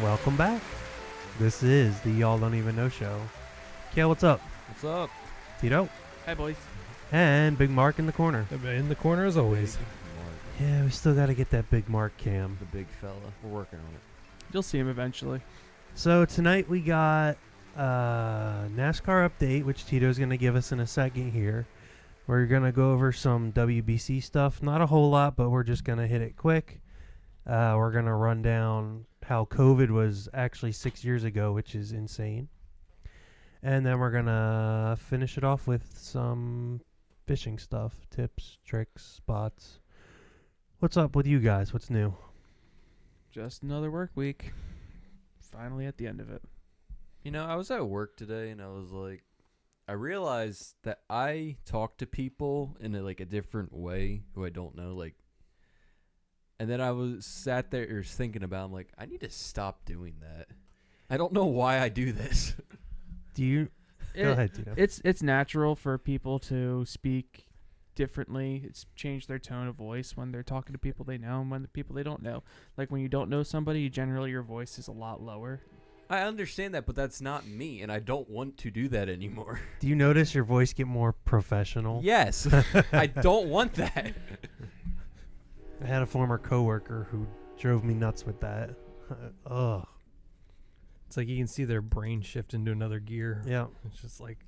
Welcome back. This is the Y'all Don't Even Know show. Kale, what's up? What's up? Tito. Hi, boys. And Big Mark in the corner. In the corner as always. Yeah, we still got to get that Big Mark cam. The big fella. We're working on it. You'll see him eventually. So tonight we got NASCAR update, which Tito's going to give us in a second here. We're going to go over some WBC stuff. Not a whole lot, but we're just going to hit it quick. We're going to run down how COVID was actually 6 years ago, which is insane. And then we're going to finish it off with some fishing stuff, tips, tricks, spots. What's up with you guys? What's new? Just another work week. Finally at the end of it. You know, I was at work today and I was like, I realized that I talk to people in a different way who I don't know, and then I was sat there thinking about, I'm like, I need to stop doing that. I don't know why I do this. Do you? Go ahead, Tito. It's natural for people to speak differently. It's change their tone of voice when they're talking to people they know and when the people they don't know. Like when you don't know somebody, generally your voice is a lot lower. I understand that, but that's not me, and I don't want to do that anymore. Do you notice your voice get more professional? Yes. I don't want that. I had a former coworker who drove me nuts with that. Ugh. It's like you can see their brain shift into another gear. Yeah. It's just like,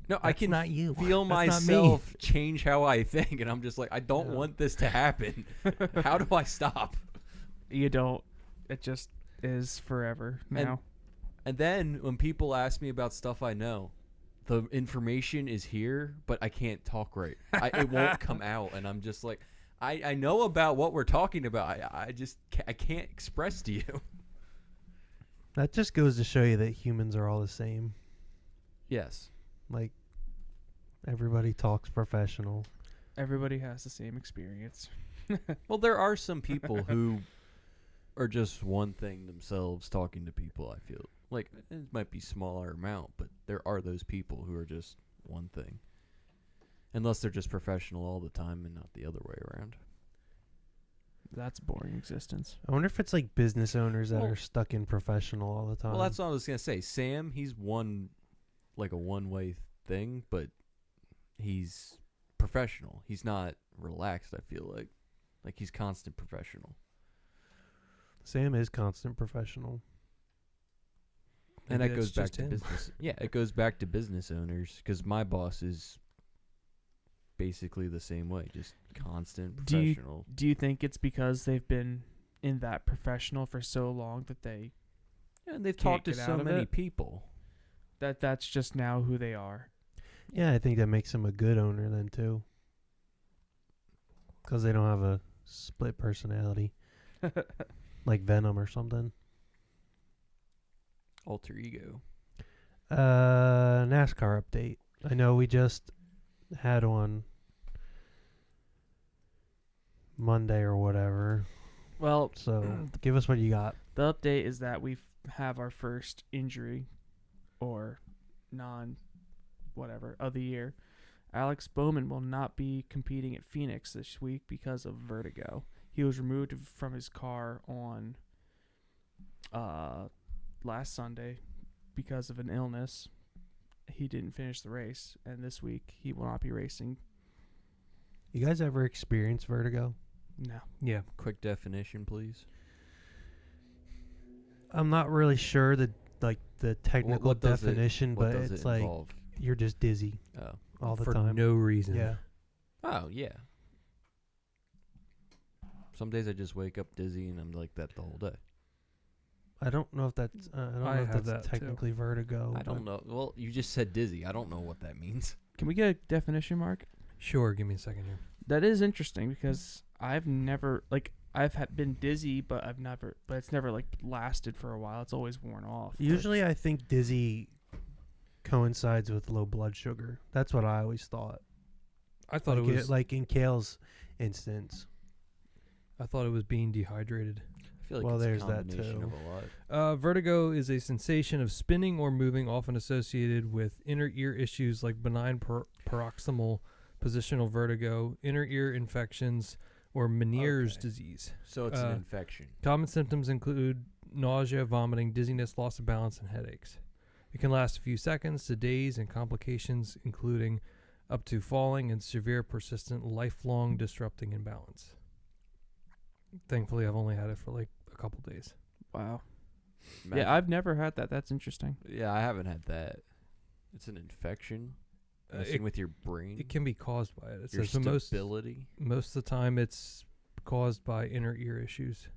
No, I can not you. feel That's not me. myself change how I think, and I'm just like, I don't want this to happen. How do I stop? You don't. It just is forever now. And then when people ask me about stuff I know, the information is here, but I can't talk right. It won't come out, and I'm just like, I know about what we're talking about. I can't express to you. That just goes to show you that humans are all the same. Yes. Like, everybody talks professional. Everybody has the same experience. Well, there are some people who are just one thing themselves talking to people, I feel. Like, it might be smaller amount, but there are those people who are just one thing. Unless they're just professional all the time and not the other way around. That's boring existence. I wonder if it's like business owners that Well- are stuck in professional all the time. Well, that's what I was going to say. Sam, he's a one-way thing, but he's professional. He's not relaxed, I feel like. Like, he's constant professional. Sam is constant professional. And Maybe that goes that's back just to him. business. Yeah, it goes back to business owners because my boss is basically the same way, just constant professional. Do you think it's because they've been in that professional for so long that And they've can't talked to get so out of many it? people. that's just now who they are? Yeah, I think that makes him a good owner then, too. Because they don't have a split personality. Like Venom or something. Alter ego. NASCAR update. I know we just had one Monday or whatever. Well, So give us what you got. the update is that we have our first injury or whatever of the year. Alex Bowman will not be competing at Phoenix this week because of vertigo. He was removed from his car on last Sunday because of an illness. He didn't finish the race, and this week he will not be racing. You guys ever experienced vertigo? No. Yeah. Quick definition, please. I'm not really sure the technical What does definition, What but does it's it like involve? you're just dizzy Oh. all the For time. no reason. Yeah. Oh, yeah. Some days I just wake up dizzy and I'm like that the whole day. I don't know if that's I don't I know if have that's that too. technically vertigo. I don't know. Well, you just said dizzy. I don't know what that means. Can we get a definition, Mark? Sure. Give me a second here. That is interesting because I've never been dizzy, but it's never lasted for a while. It's always worn off. Usually I think dizzy coincides with low blood sugar. That's what I always thought. I thought it was like in Kale's instance. I thought it was being dehydrated. I feel like Well, it's there's a that combination too. of a lot. Vertigo is a sensation of spinning or moving, often associated with inner ear issues like benign paroxysmal positional vertigo, inner ear infections, or Meniere's Okay. disease. So it's an infection. Common symptoms include nausea, vomiting, dizziness, loss of balance, and headaches. It can last a few seconds to days, and complications including up to falling and severe, persistent, lifelong disrupting imbalance. Thankfully, I've only had it for like a couple days. Wow. Imagine- Yeah, I've never had that. That's interesting. Yeah, I haven't had that. It's an infection messing with your brain. It can be caused by it. It your says the stability. most of the time it's caused by inner ear issues.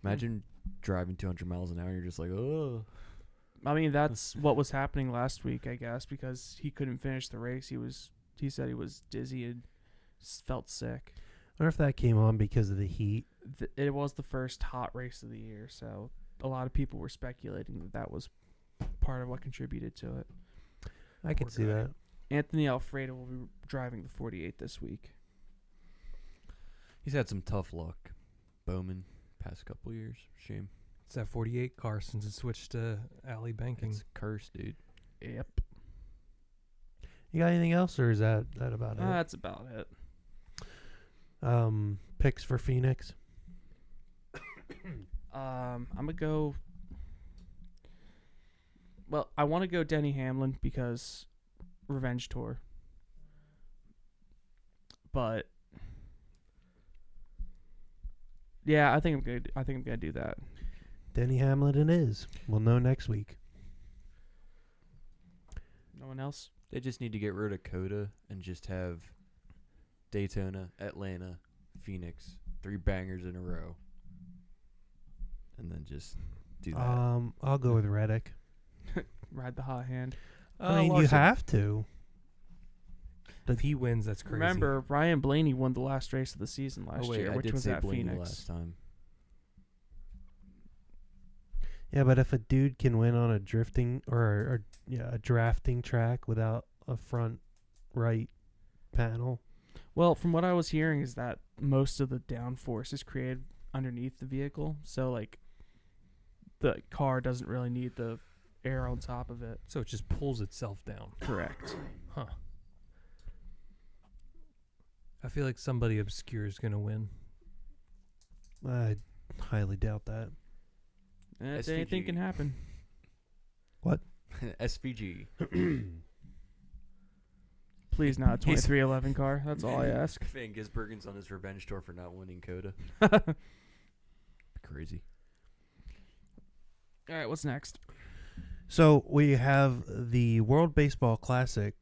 Imagine driving 200 miles an hour and you're just like, oh. I mean, that's what was happening last week, I guess, because he couldn't finish the race. He said he was dizzy and felt sick. I wonder if that came on because of the heat. It was the first hot race of the year, so a lot of people were speculating that was part of what contributed to it. I could Poor see guy. that. Anthony Alfredo will be driving the 48 this week. He's had some tough luck. Bowman, past couple years. Shame. It's that 48 car since it switched to alley banking. It's a curse, dude. Yep. You got anything else, or is that about it? That's about it. Picks for Phoenix. I'm gonna go. Well, I want to go Denny Hamlin because Revenge Tour. But yeah, I think I'm good. I think I'm gonna do that. Denny Hamlin it is. We'll know next week. No one else. They just need to get rid of Coda and just have Daytona, Atlanta, Phoenix, 3 bangers in a row. And then just do that. I'll go with Reddick. Ride the hot hand. I mean, you have to. If he wins, that's crazy. Remember, Ryan Blaney won the last race of the season last year, I which did was say at Blaney Phoenix. last time. Yeah, but if a dude can win on a drifting or a drafting track without a front right panel, Well, from what I was hearing is that most of the downforce is created underneath the vehicle, so like the car doesn't really need the air on top of it. So it just pulls itself down. Correct. Huh. I feel like somebody obscure is going to win. I highly doubt that. Anything SVG. can happen. SVG. Please not a 2311 car. That's all I ask. Van Gisbergen's on his revenge tour for not winning Coda. Crazy. All right, what's next? So we have the World Baseball Classic.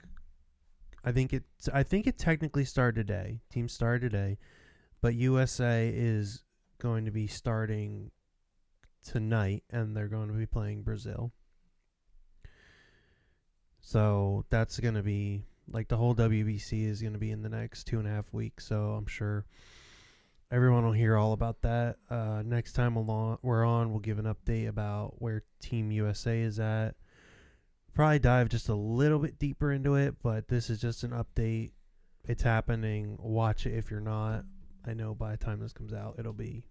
I think it technically started today. Teams started today, but USA is going to be starting tonight, and they're going to be playing Brazil. So that's going to be like the whole WBC is going to be in the next 2.5 weeks. So I'm sure everyone will hear all about that. Next time we're on, we'll give an update about where Team USA is at. Probably dive just a little bit deeper into it, but this is just an update. It's happening. Watch it if you're not. I know by the time this comes out, it'll be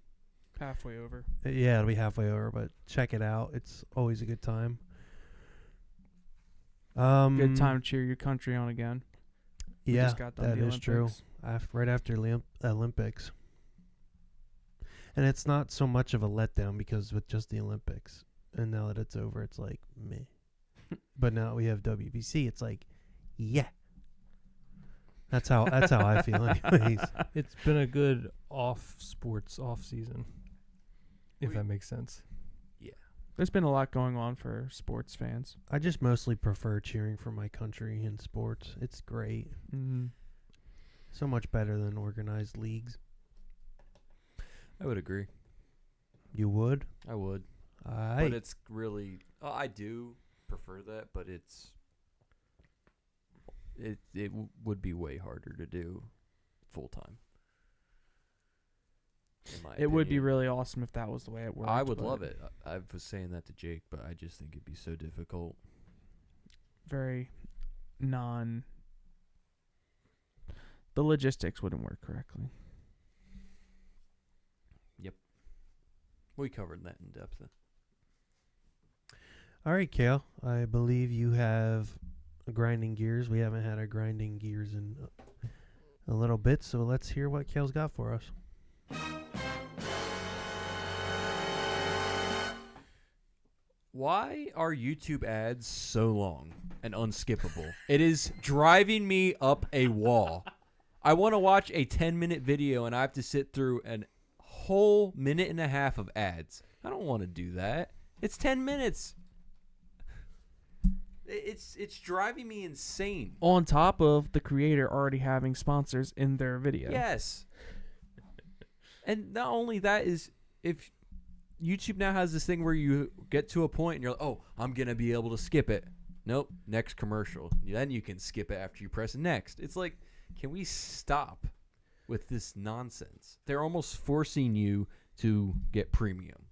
Halfway over. it'll be halfway over, but check it out. It's always a good time. Good time to cheer your country on again. We Yeah, just got done that the is true. Olympics. Right after Olympics. And it's not so much of a letdown because with just the Olympics, and now that it's over, it's like meh. But now we have WBC. It's like, yeah. That's how I feel, anyways. It's been a good off season, if that makes sense. There's been a lot going on for sports fans. I just mostly prefer cheering for my country in sports. It's great. Mm-hmm. So much better than organized leagues. I would agree. You would? I would. But it's really... I do prefer that, but it would be way harder to do full-time. It would be really awesome if that was the way it worked. I would but love it. I was saying that to Jake, but I just think it'd be so difficult. Very the logistics wouldn't work correctly. We covered that in depth. All right, Kale. I believe you have grinding gears. We haven't had a grinding gears in a little bit, so let's hear what Kale's got for us. Why are YouTube ads so long and unskippable? It is driving me up a wall. I want to watch a 10-minute video and I have to sit through a whole minute and a half of ads. I don't want to do that. It's 10 minutes. It's driving me insane. On top of the creator already having sponsors in their video. Yes. And not only that is if YouTube now has this thing where you get to a point and you're like, oh, I'm going to be able to skip it. Nope. Next commercial. Then you can skip it after you press next. It's like, can we stop with this nonsense? They're almost forcing you to get premium.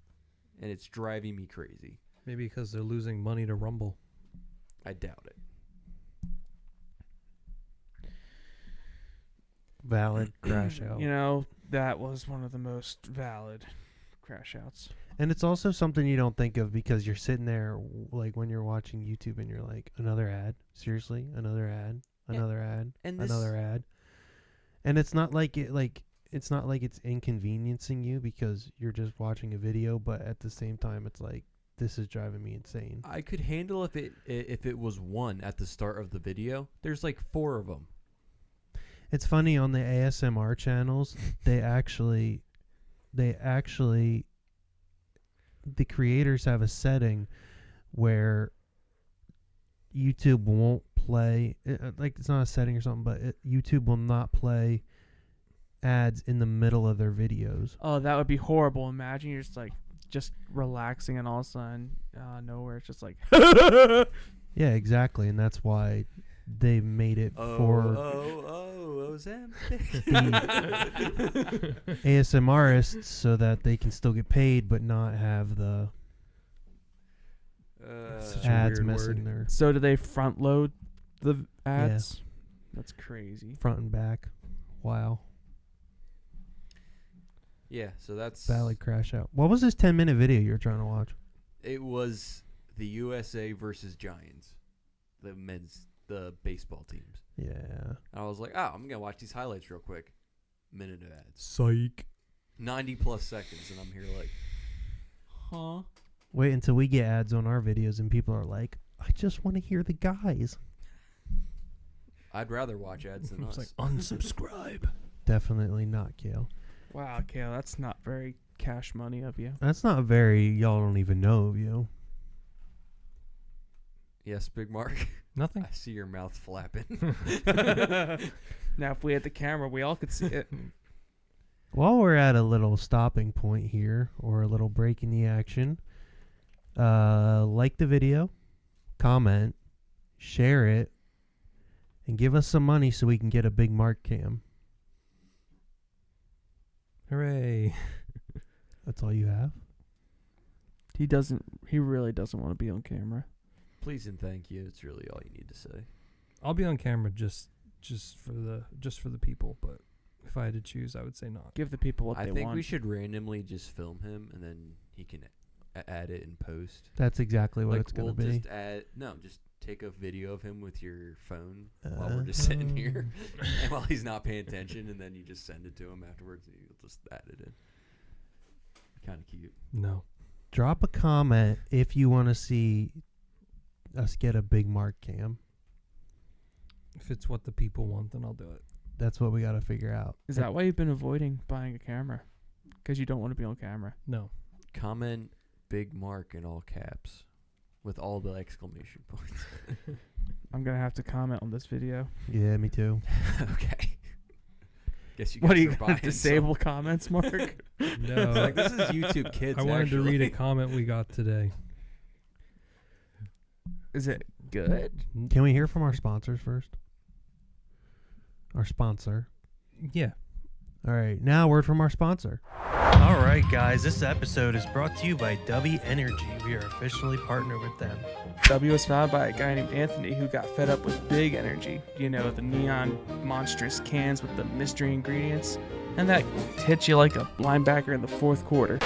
And it's driving me crazy. Maybe because they're losing money to Rumble. I doubt it. Valid crash out. You know, that was one of the most valid crash outs. And it's also something you don't think of because you're sitting there like when you're watching YouTube and you're like, another ad? Seriously? Another ad? Another ad? And Another ad? And it's not like it's not like it's inconveniencing you because you're just watching a video, but at the same time it's like, this is driving me insane. I could handle if it was one at the start of the video. There's like 4 of them. It's funny on the ASMR channels, the creators have a setting where YouTube won't play, like it's not a setting or something, but YouTube will not play ads in the middle of their videos. Oh, that would be horrible. Imagine you're just relaxing and all of a sudden nowhere it's just like Yeah, exactly, and that's why they made it for ASMRists so that they can still get paid but not have the Such a ads weird messing word. their So do they front load the ads? That's crazy. front and back. Wow. Yeah, so that's Valid crash out. What was this 10-minute video you were trying to watch? It was the USA versus Giants, the baseball teams. Yeah. I was like, oh, I'm gonna watch these highlights real quick. Minute of ads, Psych. 90+ seconds, and I'm here like, huh? Wait until we get ads on our videos and people are like, I just want to hear the guys. I'd rather watch ads than us. It's like unsubscribe. Definitely not, Kale. Wow, Kale, that's not very cash money of you. That's not very, y'all don't even know of you. Yes, Big Mark. Nothing. I see your mouth flapping. Now, if we had the camera, we all could see it. While we're at a little stopping point here, or a little break in the action, like the video, comment, share it, and give us some money so we can get a Big Mark cam. Hooray. That's all you have? He really doesn't want to be on camera. Please and thank you. It's really all you need to say. I'll be on camera just for the people, but if I had to choose, I would say not. Give the people what I they think want. we should randomly just film him, and then he can add it in post. That's exactly what Like, it's going to we'll be. just take a video of him with your phone while we're just sitting here, and while he's not paying attention, and then you just send it to him afterwards, and you'll just add it in. Kind of cute. No. Drop a comment if you want to see us get a Big Mark cam. If it's what the people want, then I'll do it. That's what we got to figure out. Is that why you've been avoiding buying a camera? Because you don't want to be on camera. No. Comment Big Mark in all caps with all the exclamation points. I'm going to have to comment on this video. Yeah, me too. Okay. Guess you What guys are you are going to buying disable comments, Mark? No. like, this is YouTube Kids. I wanted to read a actually. comment we got today. Is it good? Can we hear from our sponsors first? Our sponsor. Yeah. All right, now a word from our sponsor. All right, guys, this episode is brought to you by W Energy. We are officially partnered with them. W was founded by a guy named Anthony who got fed up with Big Energy. You know, the neon monstrous cans with the mystery ingredients. And that hits you like a linebacker in the fourth quarter.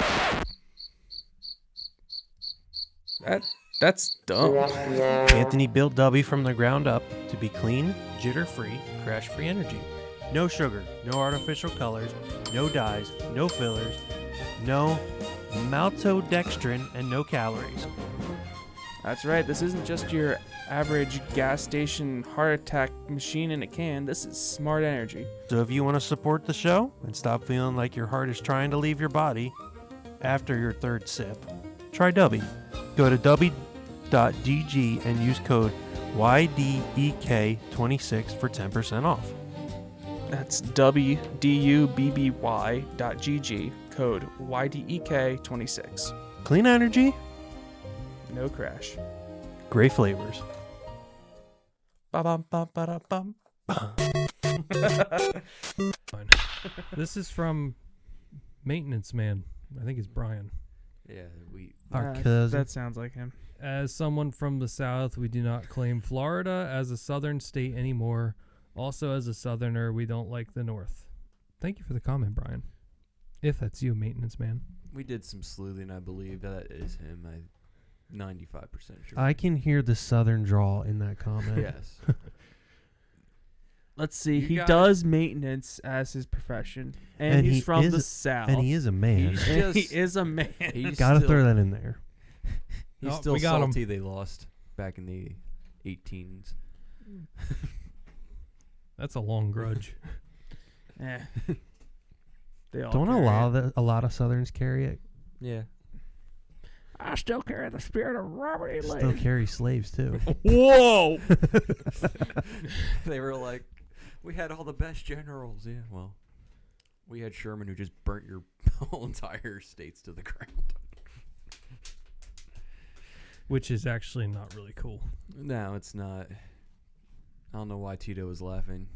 That's dumb. Anthony built W from the ground up to be clean, jitter-free, crash-free energy. No sugar, no artificial colors, no dyes, no fillers, no maltodextrin, and no calories. That's right. This isn't just your average gas station heart attack machine in a can. This is smart energy. So if you want to support the show and stop feeling like your heart is trying to leave your body after your third sip, try Dubby. Go to dubby.gg and use code YDEK26 for 10% off. That's wdubby.gg, code YDEK26. Clean energy, No crash. great flavors. Ba-bum-bum-ba-da-bum. Fine. This is from Maintenance Man. I think it's Brian. Yeah, we. Our cousin. That sounds like him. As someone from the South, we do not claim Florida as a southern state anymore. Also, as a southerner, we don't like the North. Thank you for the comment, Brian. If that's you, Maintenance Man. We did some sleuthing, I believe. That is him. I'm 95% sure. I can hear the southern drawl in that comment. Yes. Let's see. You He got does maintenance as his profession, and, And he's he from the is- South. And he is a man. He's And he just- is a man. He's Gotta still, throw that in there. He's Oh, still we got him. salty they lost back in the 18s. That's a long grudge. Eh. They all Don't carry a lot of southerns carry it. Yeah. I still carry the spirit of Robert E. Still carry slaves too. Whoa! They were like, we had all the best generals. Yeah, well, we had Sherman who just burnt your whole entire states to the ground. Which is actually not really cool. No, it's not. I don't know why Tito was laughing.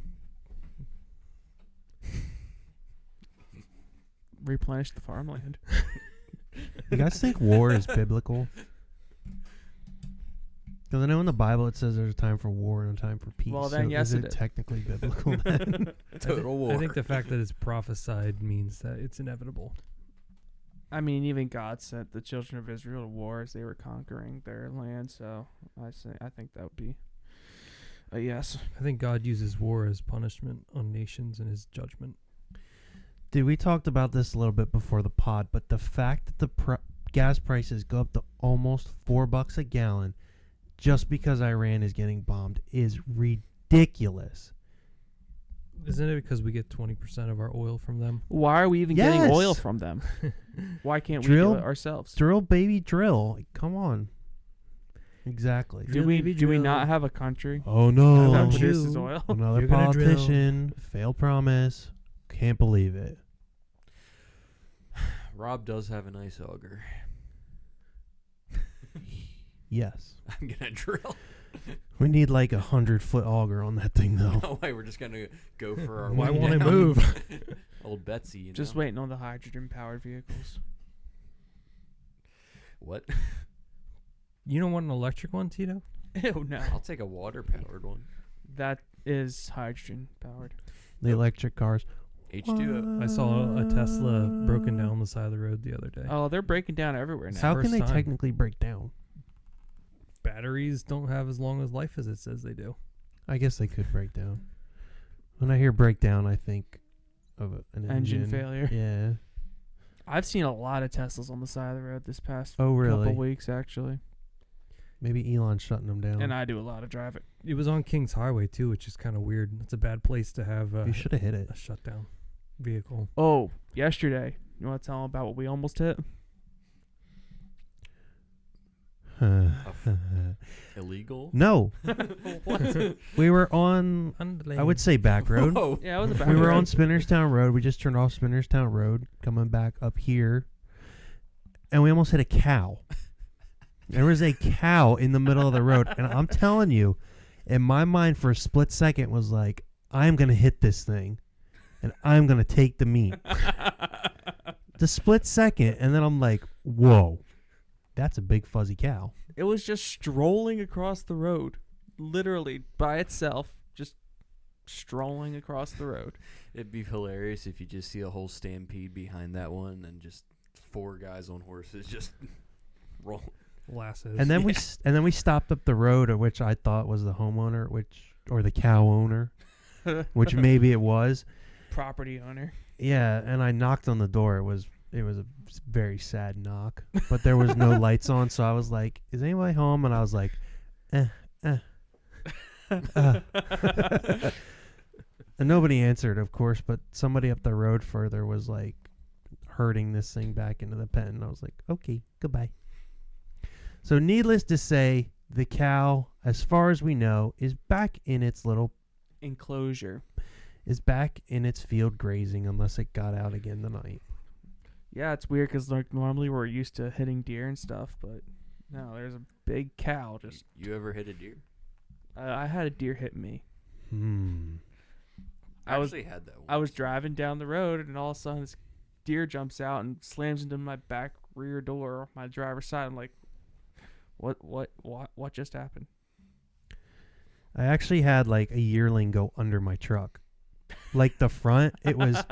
Replenish the farmland. You guys think war is biblical? Because I know in the Bible it says there's a time for war and a time for peace. Well, then, so yes, is it it is. technically biblical then? Total war. I think the fact that it's prophesied means that it's inevitable. I mean, even God sent the children of Israel to war as they were conquering their land. So I think that would be a yes. I think God uses war as punishment on nations in his judgment. Dude, we talked about this a little bit before the pod, but the fact that the gas prices go up to almost $4 a gallon just because Iran is getting bombed is ridiculous. Isn't it because we get 20% of our oil from them? Why are we even Yes. getting oil from them? Why can't we Drill- do it ourselves? Drill, baby, drill. Like, come on. Exactly. Do we drill. not have a country Oh, no. that Don't produces you- oil? Another You're gonna drill. politician. Failed promise. Can't believe it. Rob does have an ice auger. Yes. I'm gonna drill. We need like 100-foot auger on that thing, though. No way. We're just gonna go for our. Why way won't it down. move? Old Betsy. You Just know? waiting on the hydrogen-powered vehicles. What? You don't want an electric one, Tito? Ew, no. I'll take a water-powered one. That is hydrogen-powered. The electric cars. H2O. I saw a Tesla broken down on the side of the road the other day. Oh, they're breaking down everywhere now. How can First they time. technically break down? Batteries don't have as long as life as it says they do. I guess they could break down. When I hear breakdown, I think of an Engine engine. failure. Yeah. I've seen a lot of Teslas on the side of the road this past Oh, really? couple weeks, actually. Maybe Elon's shutting them down. And I do a lot of driving. It was on Kings Highway, too, which is kind of weird. It's a bad place to have You should have hit it. a shutdown vehicle. Oh, yesterday. You want to tell them about what we almost hit? Illegal. No. We were on, I would say back road. Whoa. Yeah, it was a bad We were road. on Spinnerstown Road. We just turned off Spinnerstown Road, coming back up here, and we almost hit a cow. There was a cow in the middle of the road, and I'm telling you, in my mind for a split second was like, I'm going to hit this thing, and I'm going to take the meat. The split second, and then I'm like, whoa, that's a big fuzzy cow. It was just strolling across the road. Literally, by itself, just strolling across the road. It'd be hilarious if you just see a whole stampede behind that one and just 4 guys on horses just roll. Lassos. And then we stopped up the road, which I thought was the homeowner, or the cow owner, which maybe it was. Property owner. Yeah, and I knocked on the door. It was it was a very sad knock. But there was no lights on, so I was like, "Is anybody home?" And I was like, "eh." And nobody answered, of course, but somebody up the road further was like herding this thing back into the pen. And I was like, okay, goodbye. So needless to say, the cow, as far as we know, is back in its little Enclosure. is back in its field grazing unless it got out again tonight. Yeah, it's weird because like normally we're used to hitting deer and stuff, but no, there's a big cow. Just You ever hit a deer? I had a deer hit me. I I was- actually had that one. I was driving down the road and all of a sudden this deer jumps out and slams into my back rear door, my driver's side. I'm like, what just happened? I actually had like a yearling go under my truck. Like the front, it was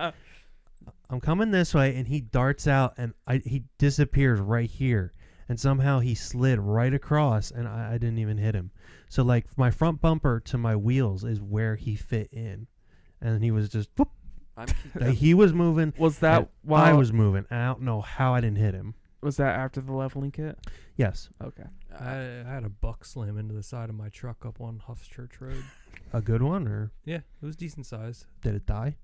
I'm coming this way and he darts out and he disappears right here. And somehow he slid right across and I didn't even hit him. So like my front bumper to my wheels is where he fit in. And he was just whoop, I'm he was moving. Was that and while I was moving. I don't know how I didn't hit him. Was that after the leveling kit? Yes. Okay. I had a buck slam into the side of my truck up on Huff's Church Road. A good one, or Yeah, it was decent size. did it die?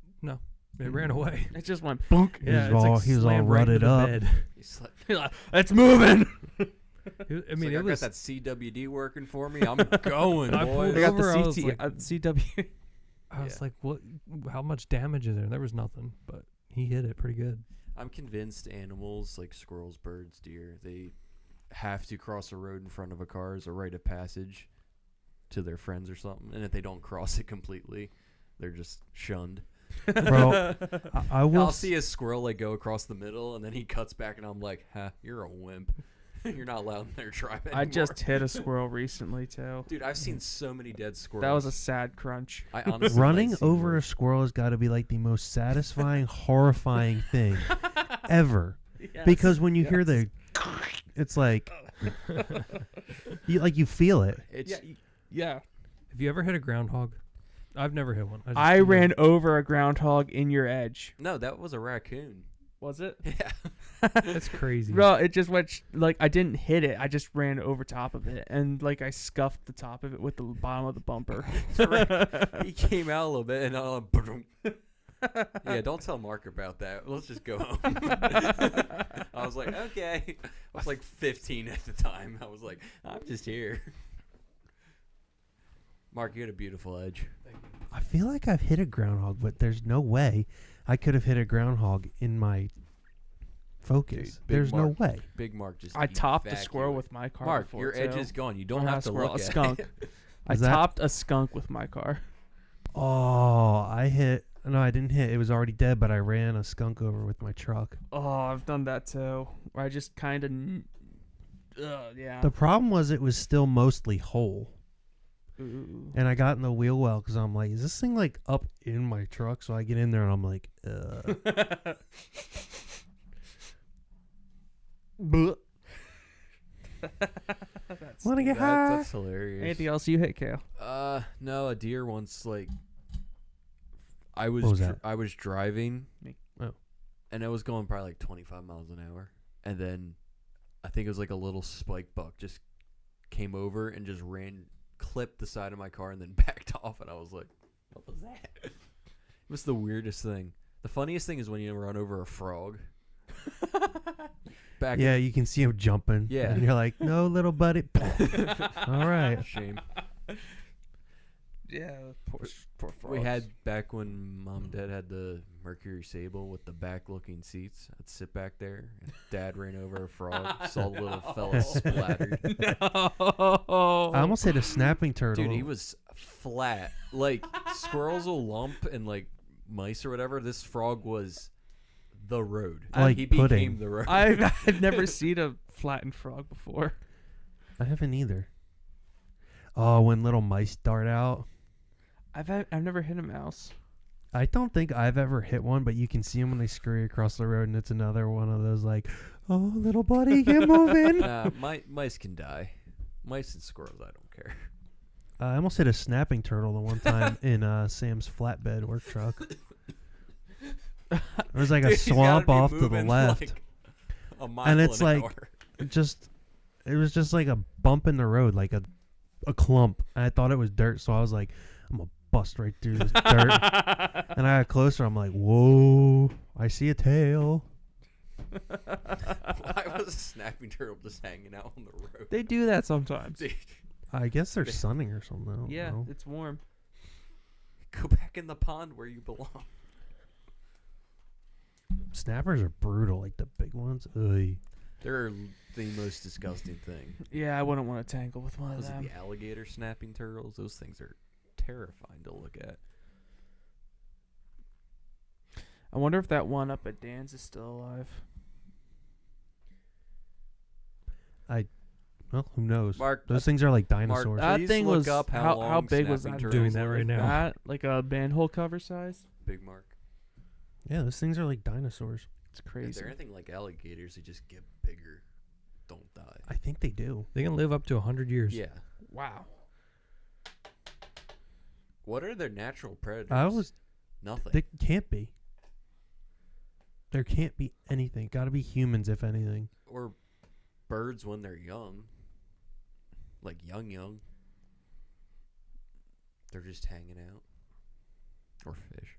It ran away. It just went bunk. He was all- he was all slammed right rutted into the up. bed. You slept. It's moving. I mean, I it was. got that CWD working for me. I'm going, I boys. pulled I got over, I the was CT, like- CW. I was Yeah. like, "What? How much damage is there?" There was nothing, but he hit it pretty good. I'm convinced animals like squirrels, birds, deer, they have to cross a road in front of a car as a rite of passage to their friends or something. And if they don't cross it completely, they're just shunned. Bro, I will. I'll see a squirrel like go across the middle, and then he cuts back, and I'm like, "Ha, you're a wimp. You're not allowed in their tribe anymore." I just hit a squirrel recently too. dude, I've seen so many dead squirrels. That was a sad crunch. I honestly Running might see over a worse. squirrel has got to be like the most satisfying, horrifying thing ever. Because when you hear the, it's like, you feel it. It's Yeah. Have you ever hit a groundhog? I've never hit one. I ran over a groundhog in your edge. no, that was a raccoon. Was it? Yeah. That's crazy. Bro, it just went like I didn't hit it. I just ran over top of it and like I scuffed the top of it with the bottom of the bumper. He came out a little bit, and yeah, don't tell Mark about that. Let's just go home. I was like, okay. I was like 15 at the time. I was like, I'm just here. Mark, you had a beautiful edge. I feel like I've hit a groundhog, but there's no way I could have hit a groundhog in my focus. Dude, big There's mark. no way. Big Mark just I topped a evacuated. squirrel with my car. Mark, before, your edge too. is gone. You Or don't not have a to squirrel, look a at skunk. it. I Is that- topped a skunk with my car. Oh, I hit. No, I didn't hit. It was already dead, but I ran a skunk over with my truck. Oh, I've done that too. Where I just kind of, yeah. The problem was it was still mostly whole. Ooh. And I got in the wheel well because I'm like, is this thing like up in my truck? So I get in there and I'm like, Bleh. That's want to get That- high? that's hilarious. anything else you hit, Kale? No, a deer once like I was What was that? I was driving Me. Oh. and I was going probably like 25 miles an hour, and then I think it was like a little spike buck just came over and just clipped the side of my car and then backed off, and I was like, what was that? It was the weirdest thing. The funniest thing is when you run over a frog. Back Yeah, you can see him jumping. Yeah. And you're like, no, little buddy. All right. shame. Yeah, poor We had back when Mom and Dad had the Mercury Sable with the back-looking seats. I'd sit back there. And Dad ran over a frog. Saw the little fella splattered. I almost hit a snapping turtle. Dude, he was flat. Like squirrels will lump and like mice or whatever. This frog was the road. Like he pudding. became the road. I've never seen a flattened frog before. I haven't either. Oh, when little mice dart out. I've never hit a mouse. I don't think I've ever hit one, but you can see them when they scurry across the road, and it's another one of those like, oh, little buddy, get moving. Mice can die. Mice and squirrels, I don't care. I almost hit a snapping turtle the one time in Sam's flatbed work truck. There's like a Dude, he's gotta swamp be off to the moving left, like a mile and it's an like hour. it was just like a bump in the road, like a clump. And I thought it was dirt, so I was like, I'm gonna bust right through this dirt. And I got closer. I'm like, whoa! I see a tail. Why was a snapping turtle just hanging out on the road? They do that sometimes. Dude, I guess they're sunning or something. I don't Yeah, know. it's warm. go back in the pond where you belong. Snappers are brutal, like the big ones. Ugh. They're the most disgusting thing. Yeah, I wouldn't want to tangle with one of Those are them. the alligator snapping turtles. Those things are terrifying to look at. I wonder if that one up at Dan's is still alive. Well, who knows? Mark, Those things are like dinosaurs. That please thing look was up how long big was snapping that? turtles Doing that live. right now. That like a manhole cover size. Big Mark. Yeah, those things are like dinosaurs. It's If crazy. they're anything like alligators, they just get bigger. Don't die. I think they do. They can live up to 100 years. Yeah. Wow. What are their natural predators? Nothing. They can't be. There can't be anything. Got to be humans, if anything. Or birds when they're young. Like young. They're just hanging out. Or fish.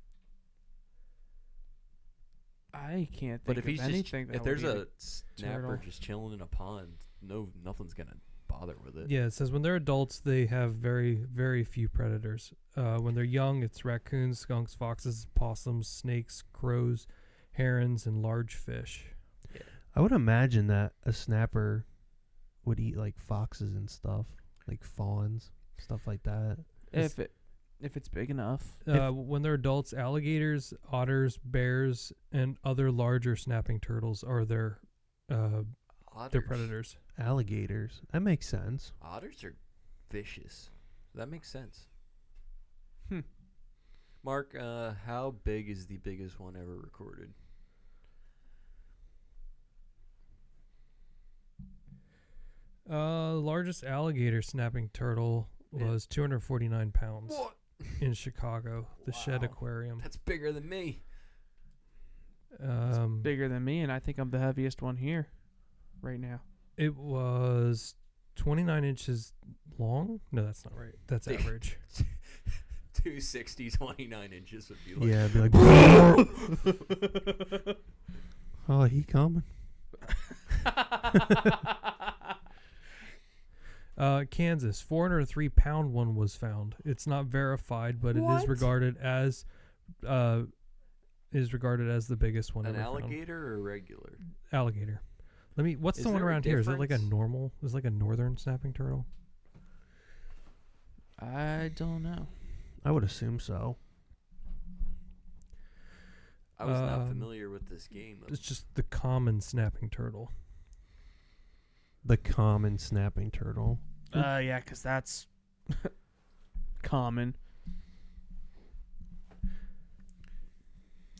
I can't But think if he's of anything. if there's a snapper turtle. just chilling in a pond, nothing's gonna bother with it. Yeah, it says when they're adults, they have very, very few predators. When they're young, it's raccoons, skunks, foxes, possums, snakes, crows, herons, and large fish. I would imagine that a snapper would eat like foxes and stuff, like fawns, stuff like that. If it's big enough. When they're adults, alligators, otters, bears, and other larger snapping turtles are their Otters. predators. Alligators. That makes sense. Otters are vicious. That makes sense. Hmm. Mark, how big is the biggest one ever recorded? Largest alligator snapping turtle was 249 pounds What? in Chicago, the Shed Wow. Aquarium. That's bigger than me. Bigger than me, and I think I'm the heaviest one here right now. It was 29 inches long. No, that's not right. That's Dude. average. 260, 29 inches would be like. Yeah, I'd be like, oh, he coming. Kansas, 403-pound one was found. It's not verified, but it is What? regarded as the biggest one An ever found. alligator or regular? Alligator. What's Is the one there a around here? Is it like a difference? normal? Is it like a northern snapping turtle? I don't know. I would assume so. I was not Um, familiar with this game. It's just the common snapping turtle. The common snapping turtle. Yeah, 'cause that's common.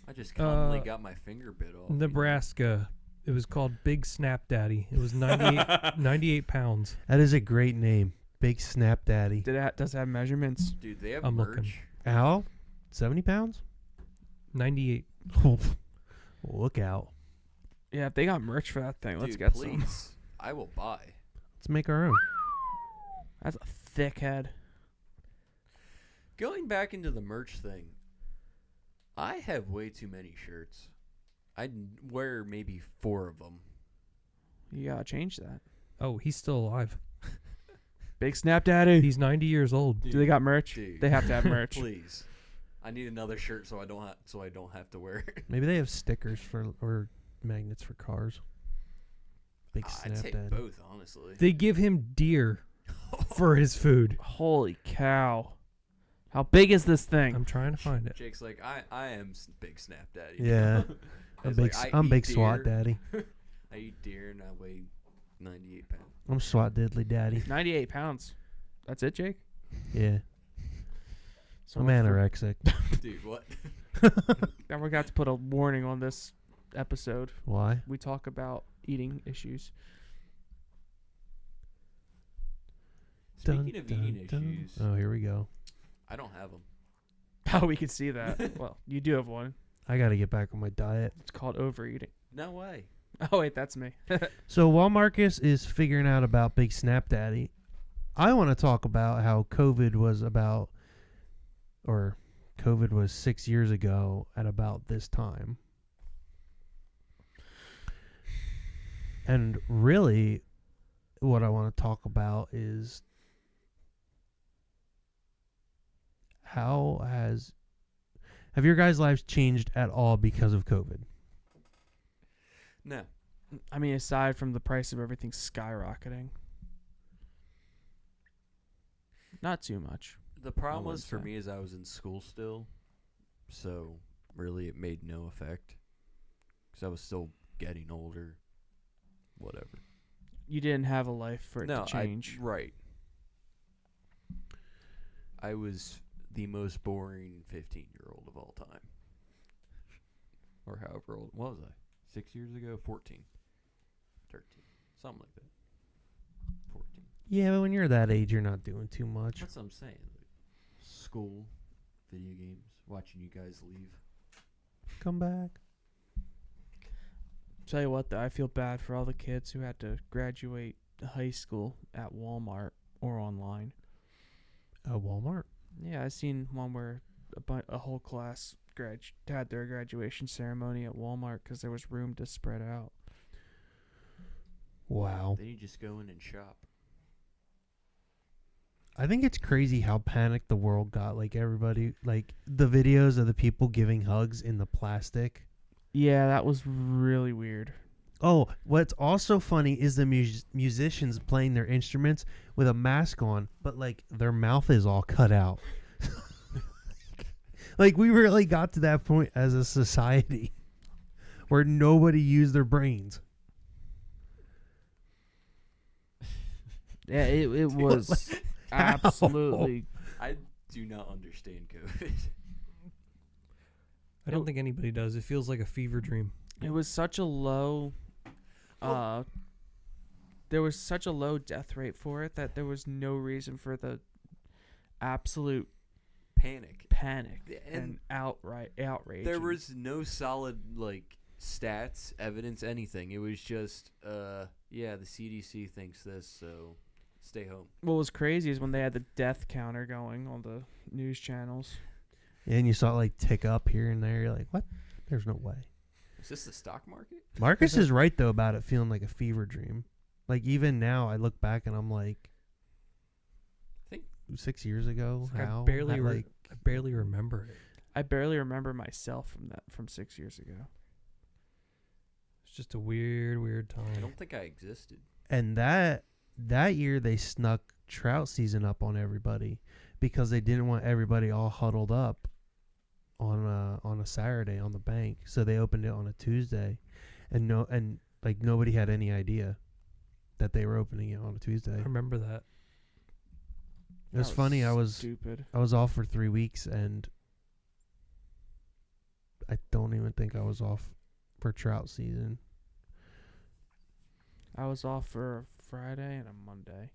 I just commonly got my finger bit off. Nebraska. It was called Big Snap Daddy. It was 98 pounds. That is a great name. Big Snap Daddy. Does it have measurements? Dude, they have I'm merch. looking. Al? 70 pounds? 98. Look out. Yeah, if they got merch for that thing, let's Dude, get please. some. I will buy. Let's make our own. That's a thick head. Going back into the merch thing, I have way too many shirts. I wear maybe 4 of them. You gotta change that. Oh, he's still alive. Big Snap Daddy. He's 90 years old. Do they got merch? Dude. They have to have merch. Please. I need another shirt so I don't have to wear it. Maybe they have stickers or magnets for cars. Big I'd Snap say Daddy. both, honestly. They give him deer for his food. Holy cow. How big is this thing? I'm trying to find it. Jake's like, I am Big Snap Daddy. Yeah. I'm big, I'm eat big SWAT deer. Daddy. I eat deer and I weigh 98 pounds. I'm SWAT Diddly Daddy. 98 pounds. That's it, Jake? Yeah. So I'm for- anorexic. Dude, what? Now we're going to put a warning on this episode. Why? We talk about eating issues. Speaking of eating dun. issues, Oh, here we go. I don't have them. Oh, we can see that. Well, you do have one. I got to get back on my diet. It's called overeating. No way. Oh wait, that's me. So while Marcus is figuring out about Big Snap Daddy, I want to talk about how COVID was 6 years ago at about this time. And really, what I want to talk about is have your guys' lives changed at all because of COVID? No. I mean, aside from the price of everything skyrocketing, not too much. The problem wouldn't was for say. me is I was in school still, so really it made no effect because I was still getting older. Whatever. You didn't have a life for it to change. Right. I was the most boring 15-year-old of all time. Or however old. What was I? 6 years ago? 14. 13. Something like that. 14. Yeah, but when you're that age, you're not doing too much. That's what I'm saying. Like, school, video games, watching you guys leave. Come back. Tell you what, though, I feel bad for all the kids who had to graduate high school at Walmart or online. Walmart. Yeah, I seen one where a whole class had their graduation ceremony at Walmart because there was room to spread out. Wow. Then you just go in and shop. I think it's crazy how panicked the world got. Like everybody, like the videos of the people giving hugs in the plastic. Yeah, that was really weird. Oh, what's also funny is the musicians playing their instruments with a mask on, but like their mouth is all cut out. Like we really got to that point as a society where nobody used their brains. Yeah, it was absolutely. I do not understand COVID. I don't think anybody does. It feels like a fever dream. It was such a low. There was such a low death rate for it that there was no reason for the absolute Panic. panic And and outright outrage. There was no solid, like, stats, evidence, anything. It was just, yeah, the CDC thinks this, so stay home. What was crazy is when they had the death counter going on the news channels. And you saw it like tick up here and there. You're like, what? There's no way. Is this the stock market? Marcus is right, though, about it feeling like a fever dream. Like, even now, I look back and I'm like, I think 6 years ago, It's like how? I barely Like, remember it. I barely remember myself from 6 years ago. It's just a weird I time. don't think I existed. and that year, they snuck trout season up on everybody because they didn't want everybody all huddled up on a Saturday on the bank. So they opened it on a Tuesday, and nobody had any idea that they were opening it on a Tuesday. I remember that. It was That funny. I was stupid. off for 3 weeks, and I don't even think I was off for trout season. I was off for a Friday and a Monday.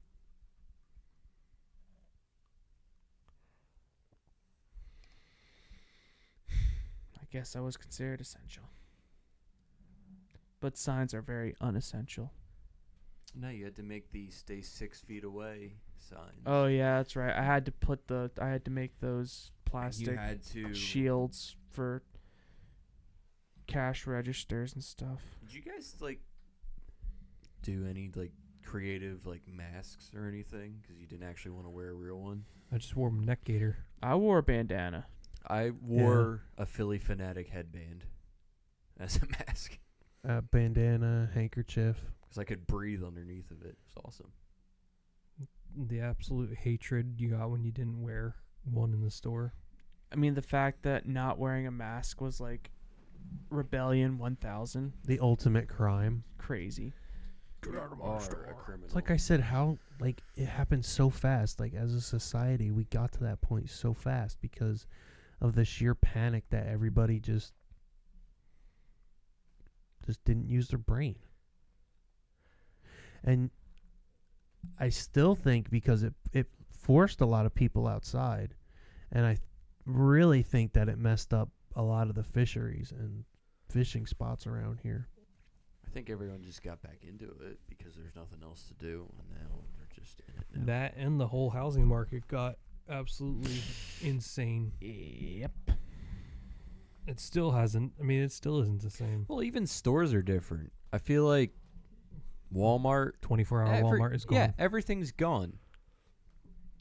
I guess I was considered essential. But signs are very unessential. No, you had to make the stay 6 feet away signs. Oh yeah, that's right. I had to make those And plastic you had to. shields for cash registers and stuff. Did you guys, like, do any, like, creative, like, masks or anything? Because you didn't actually want to wear a real one? I just wore a neck gaiter. I wore a bandana. I wore a Philly Fanatic headband as a mask Bandana, handkerchief. because I could breathe underneath of it. It was awesome. The absolute hatred you got when you didn't wear one in the store. I mean, the fact that not wearing a mask was like Rebellion 1000. The ultimate crime. Crazy. Get out of my store. A criminal. It's like I said, how like it happened so fast. Like as a society, we got to that point so fast because of the sheer panic that everybody just didn't use their brain. And I still think because it forced a lot of people outside, and I really think that it messed up a lot of the fisheries and fishing spots around here. I think everyone just got back into it because there's nothing else to do, and now they're just in it now. That and the whole housing market got absolutely insane. Yep. It still hasn't. I mean, it still isn't the same. Well, even stores are different. I feel like Walmart, 24-hour Walmart is gone. Yeah, everything's gone.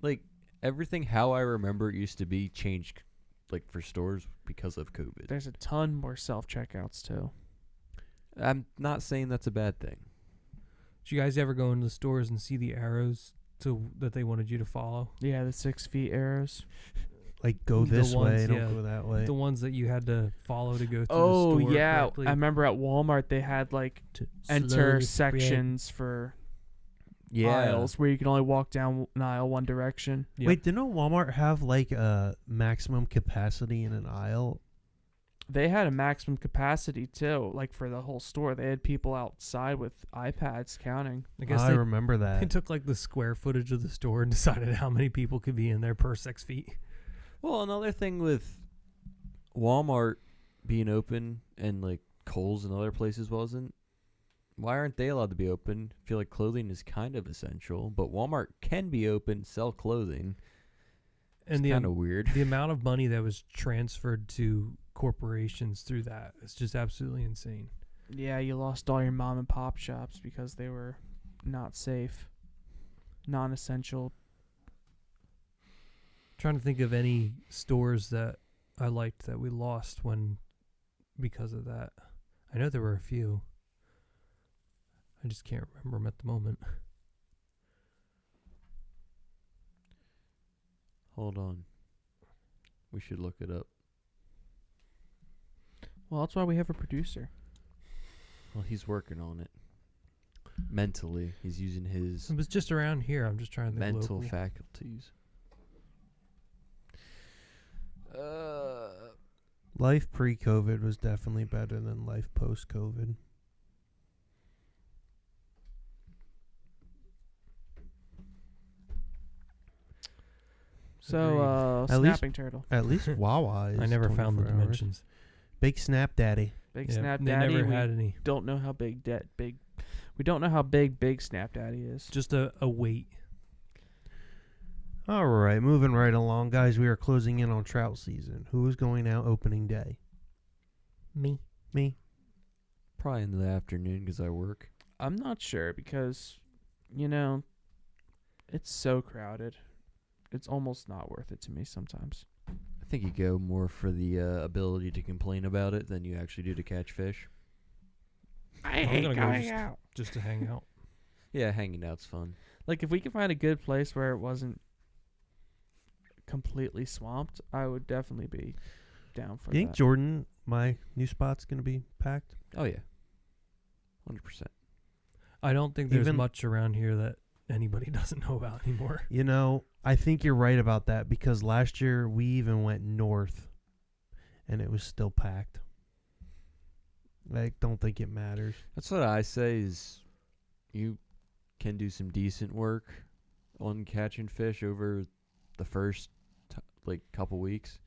Like everything how I remember it used to be changed, like for stores because of COVID. There's a ton more self-checkouts, too. I'm not saying that's a bad thing. Did you guys ever go into the stores and see the arrows that they wanted you to follow? Yeah, the 6 feet arrows. Like, go The this way, ones, don't yeah. go that way. The ones that you had to follow to go through Oh, the store yeah. correctly. I remember at Walmart they had, like, To enter slowly spread. sections for aisles where you can only walk down an aisle one direction. Yep. Wait, didn't Walmart have like a maximum capacity in an aisle? They had a maximum capacity, too, like for the whole store. They had people outside with iPads counting. I guess I they, remember they that. took like the square footage of the store and decided how many people could be in there per 6 feet. Well, another thing with Walmart being open and like Kohl's and other places wasn't, why aren't they allowed to be open? I feel like clothing is kind of essential, but Walmart can be open, sell clothing. And It's kind of weird. the amount of money that was transferred to corporations through that is just absolutely insane. Yeah, you lost all your mom and pop shops because they were not safe, non-essential. Trying to think of any stores that I liked that we lost because of that. I know there were a few. I just can't remember them at the moment. Hold on. We should look it up. Well, that's why we have a producer. Well, he's working on it. Mentally, he's using his It was just around here. I'm just trying to think mental locally. faculties. Life pre-COVID was definitely better than life post-COVID. So, At least- Snapping Turtle. At least Wawa is I never found the 24 hours. dimensions. Big Snap Daddy. Big Yeah, Snap they Daddy. never we had any. don't know how big we don't know how big Snap Daddy is. Just a weight. All right, moving right along, guys. We are closing in on trout season. Who is going out opening day? Me. Me. Probably in the afternoon because I work. I'm not sure because, you know, it's so crowded. It's almost not worth it to me sometimes. I think you go more for the ability to complain about it than you actually do to catch fish. I I'm hate gonna go going out. Just to hang out. Yeah, hanging out's fun. Like, if we could find a good place where it wasn't completely swamped, I would definitely be down for You think that. Jordan, my new spot's going to be packed? Oh yeah, 100%. I don't think there's Even- much around here that anybody doesn't know about anymore. You know, I think you're right about that because last year we even went north and it was still packed. I don't think it matters. That's what I say is you can do some decent work on catching fish over the first couple weeks.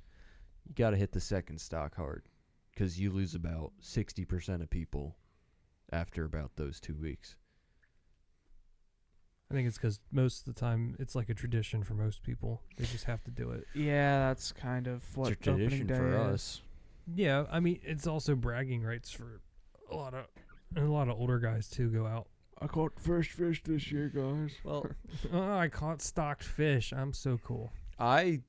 You got to hit the second stock hard because you lose about 60% of people after about those 2 weeks. I think it's because most of the time it's like a tradition for most people. They just have to do it. Yeah, that's kind of what It's a tradition opening day for is. us. Yeah, I mean it's also bragging rights for a lot of older guys too. Go out. I caught first fish this year, guys. Well, Oh, I caught stocked fish. I'm so cool. I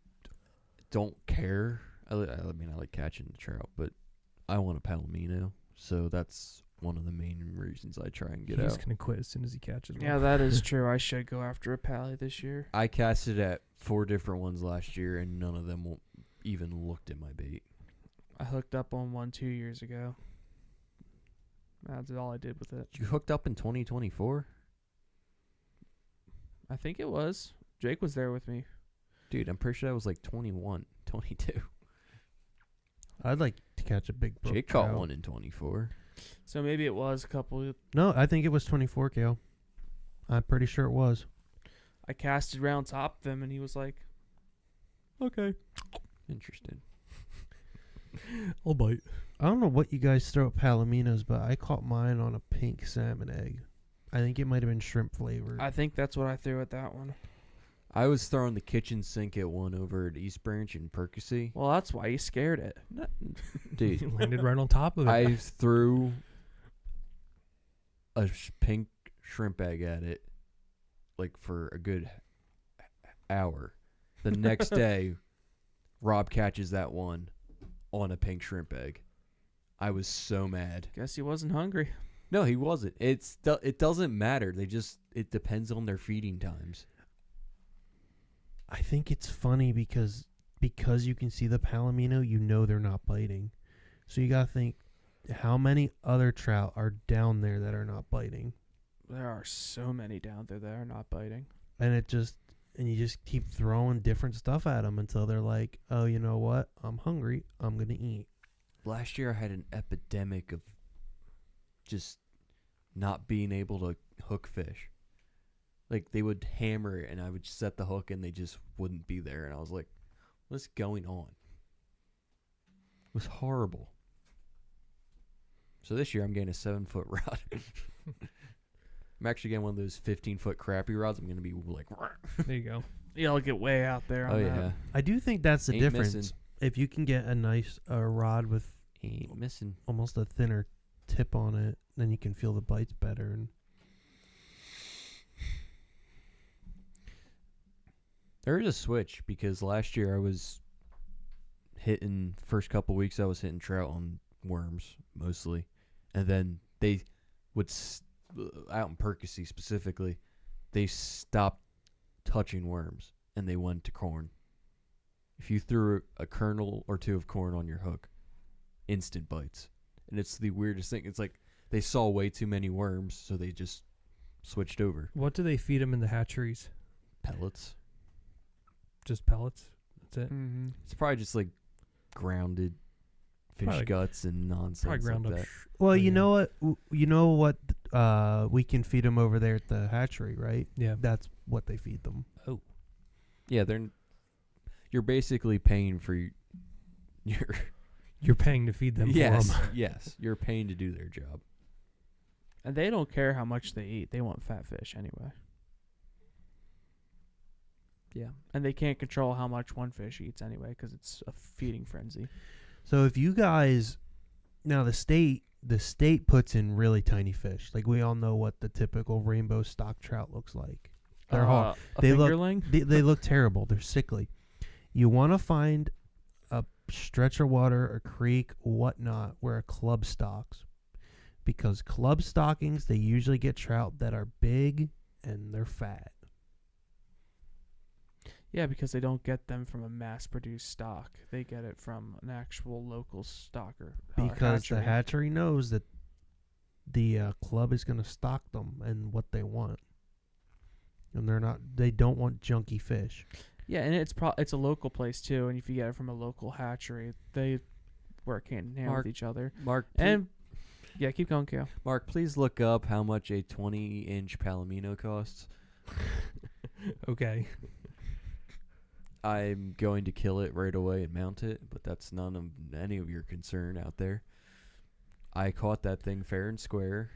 don't care. I mean, I like catching the trout, but I want a palomino, so that's one of the main reasons I try and get He's out. gonna quit as soon as he catches one. Yeah, that is true. I should go after a pally this year. I casted at 4 different ones last year, and none of them even looked at my bait. I hooked up on one 2 years ago. That's all I did with it. You hooked up in 2024? I think it was. Jake was there with me. Dude, I'm pretty sure that was like 21, 22. I'd like to catch a big brook Jake caught trout. one in 24. So maybe it was a couple. No, I think it was 24, Kale. I'm pretty sure it was. I casted around top of him, and he was like, "Okay." Interesting. I'll bite. I don't know what you guys throw at palominos, but I caught mine on a pink salmon egg. I think it might have been shrimp flavored. I think that's what I threw at that one. I was throwing the kitchen sink at one over at East Branch in Percy. Well, that's why you scared it. Dude, You landed right on top of it. I threw a pink shrimp egg at it, like for a good hour. The next day, Rob catches that one on a pink shrimp egg. I was so mad. Guess he wasn't hungry. No, he wasn't. It doesn't matter. It depends on their feeding times. I think it's funny because you can see the palomino, you know they're not biting. So you gotta think, how many other trout are down there that are not biting? There are so many down there that are not biting. And you just keep throwing different stuff at them until they're like, oh, you know what? I'm hungry. I'm gonna eat. Last year I had an epidemic of just not being able to hook fish. Like, they would hammer it, and I would set the hook, and they just wouldn't be there. And I was like, what's going on? It was horrible. So this year, I'm getting a 7-foot rod. I'm actually getting one of those 15-foot crappie rods. I'm going to be like... There you go. Yeah, I'll get way out there on Oh, that. yeah. I do think that's the Ain't difference. missing. If you can get a nice rod with Ain't missing. almost a thinner tip on it, then you can feel the bites better. And There is a switch, because last year I was hitting... First couple weeks, I was hitting trout on worms, mostly. And then they would... out in Percy specifically, they stopped touching worms and they went to corn. If you threw a kernel or two of corn on your hook, instant bites. And it's the weirdest thing. It's like they saw way too many worms, so they just switched over. What do they feed them in the hatcheries? Pellets. Just pellets? That's it? Mm-hmm. It's probably just like grounded fish Probably- guts and nonsense Probably ground like up. that. well, Yeah. you know what? You know what? We can feed them over there at the hatchery, right? Yeah. That's what they feed them. Yeah, you're basically paying for your You're paying to feed them yes, for them. yes, you're paying to do their job. And they don't care how much they eat. They want fat fish anyway. Yeah. And they can't control how much one fish eats anyway because it's a feeding frenzy. So if you guys, now the state puts in really tiny fish. Like, we all know what the typical rainbow stock trout looks like. They're hard. A They look- fingerling? They look terrible. They're sickly. You want to find a stretch of water, a creek, whatnot, where a club stocks. Because club stockings, they usually get trout that are big and they're fat. Yeah, because they don't get them from a mass-produced stock. They get it from an actual local stocker. Because the hatchery. hatchery knows that the club is going to stock them and what they want. And they don't want junky fish. Yeah, and it's a local place too. And if you get it from a local hatchery, they work hand in hand Mark, with each other. Mark, And yeah, keep going, Kale. Mark, please look up how much a 20-inch palomino costs. Okay. I'm going to kill it right away and mount it, but that's any of your concern out there. I caught that thing fair and square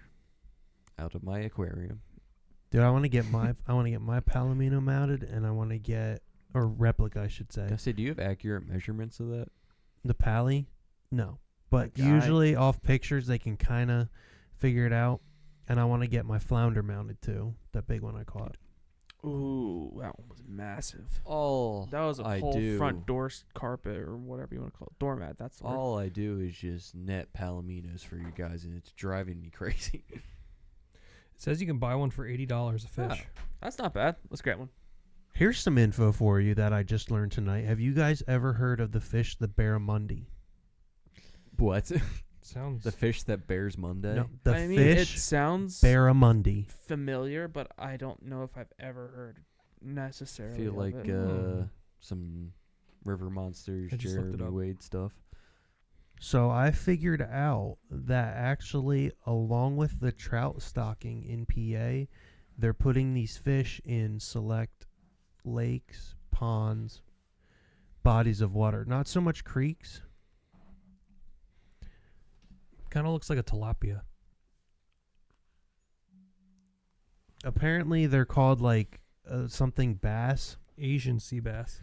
out of my aquarium. Dude, I want to get my palomino mounted, and I want to get, or replica, I should say. I say, do you have accurate measurements of that? The pally? No. But Guy. usually off pictures they can kind of figure it out. And I want to get my flounder mounted too. That big one I caught. Ooh, that one was massive. All That was a I whole do, front door carpet or whatever you want to call it. Doormat, that's the word. all I do is just net palominos for you guys, and it's driving me crazy. It says you can buy one for $80 a fish. Oh. That's not bad. Let's grab one. Here's some info for you that I just learned tonight. Have you guys ever heard of the fish, the barramundi? What? Sounds The fish that bears Monday? No, the I mean, it fish sounds barramundi. familiar, but I don't know if I've ever heard I necessarily. feel of like it. some River Monsters, I just looked it Jeremy up. Wade stuff. So I figured out that actually, along with the trout stocking in PA, they're putting these fish in select lakes, ponds, bodies of water. Not so much creeks, Kind of looks like a tilapia. Apparently, they're called like something bass, Asian sea bass.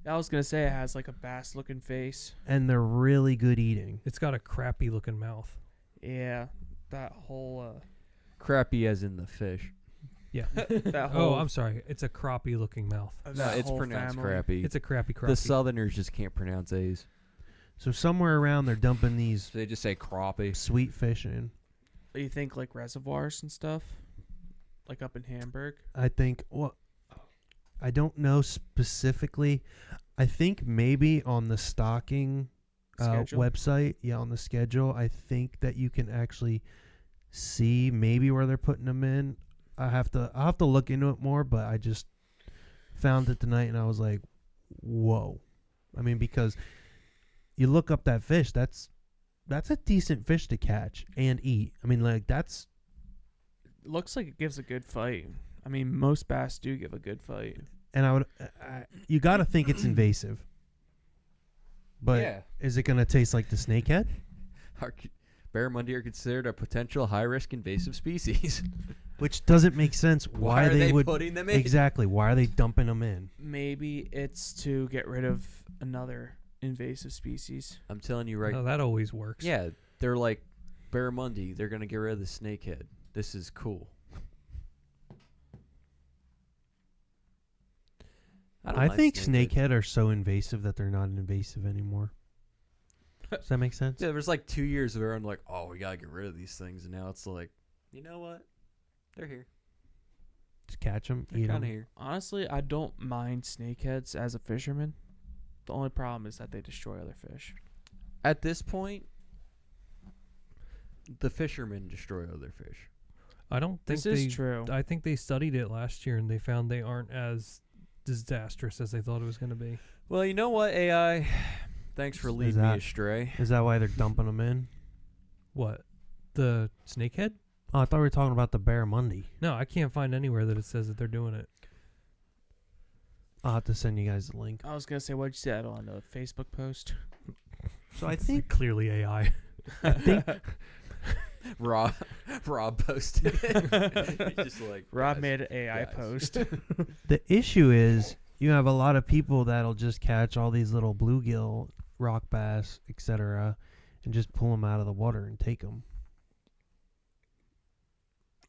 I was gonna say it has like a bass-looking face. and they're really good eating. It's got a crappy looking mouth. Yeah, that whole Crappy as in the fish. Yeah. that whole. Oh, I'm sorry. It's a crappy looking mouth. that No, it's whole pronounced family. crappy. It's a crappy The crappy. Southerners just can't pronounce A's. So somewhere around, they're dumping these So they just say crappie. sweet fish in. You think like reservoirs and stuff, like up in Hamburg. I think. Well, I don't know specifically. I think maybe on the stocking Schedule? website, on the schedule, I think that you can actually see maybe where they're putting them in. I'll have to look into it more, but I just found it tonight and I was like, whoa. I mean, because you look up that fish, that's a decent fish to catch and eat. I mean, like It looks like it gives a good fight. I mean, most bass do give a good fight. and you got to think it's invasive. But Yeah. is it going to taste like the snakehead? Barramundi are considered a potential high-risk invasive species. Which doesn't make sense. Why, are they would putting them in? Exactly. Why are they dumping them in? Maybe it's to get rid of another invasive species. I'm telling you right. Oh, that always works. Yeah, they're like Barramundi. They're gonna get rid of the snakehead. This is cool. don't I mind think snakehead. snakehead are so invasive that they're not invasive anymore. Does that make sense? Yeah, there was like 2 years where I'm like, oh, we gotta get rid of these things, and now it's like, you know what? They're here. Just catch them, They're eat kind them. of here. Honestly, I don't mind snakeheads as a fisherman. The only problem is that they destroy other fish. At this point, the fishermen destroy other fish. I don't think This is true. I think they studied it last year and they found they aren't as disastrous as they thought it was going to be. Well, you know what, AI? Thanks for Is leading me that- astray. Is that why they're dumping them in? What? The snakehead? Oh, I thought we were talking about the barramundi. No, I can't find anywhere that it says that they're doing it. I'll have to send you guys the link. I was gonna say, what'd you say on a Facebook post? So I It's think clearly AI. Rob posted it. He's just like, Rob guys, made an AI guys. post. the issue is you have a lot of people that'll just catch all these little bluegill, rock bass, etc., and just pull them out of the water and take them.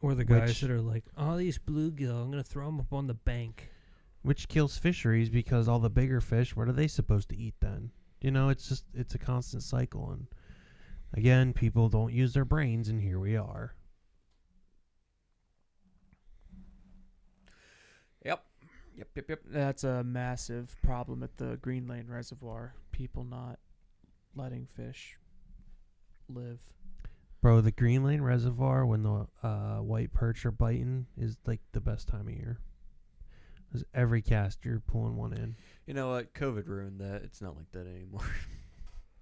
Or the guys Which- that are like, oh, these bluegill, I'm going to throw them up on the bank. Which kills fisheries because all the bigger fish, what are they supposed to eat then? You know, it's a constant cycle. And again, people don't use their brains, and here we are. Yep. That's a massive problem at the Green Lane Reservoir. People not letting fish live. Bro, the Green Lane Reservoir, when the white perch are biting, is like the best time of year. Because every cast, you're pulling one in. You know what? COVID ruined that. It's not like that anymore.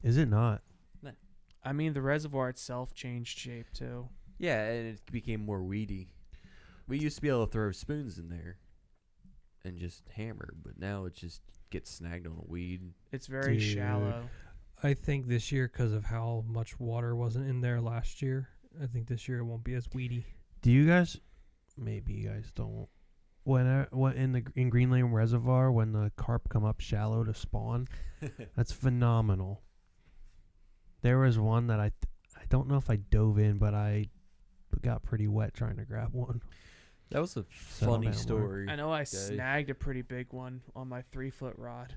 Is it not? I mean, the reservoir itself changed shape too. Yeah, and it became more weedy. We used to be able to throw spoons in there and just hammer, but now it just gets snagged on a weed. It's very Dude. shallow. I think this year, because of how much water wasn't in there last year, I think this year it won't be as weedy. Do you guys? Maybe you guys don't. When in Green Lane Reservoir, when the carp come up shallow to spawn, that's phenomenal. There was one that I don't know if I dove in, but I got pretty wet trying to grab one. That was a Settle funny down, Mark. story. I know I Dave. snagged a pretty big one on my 3-foot rod.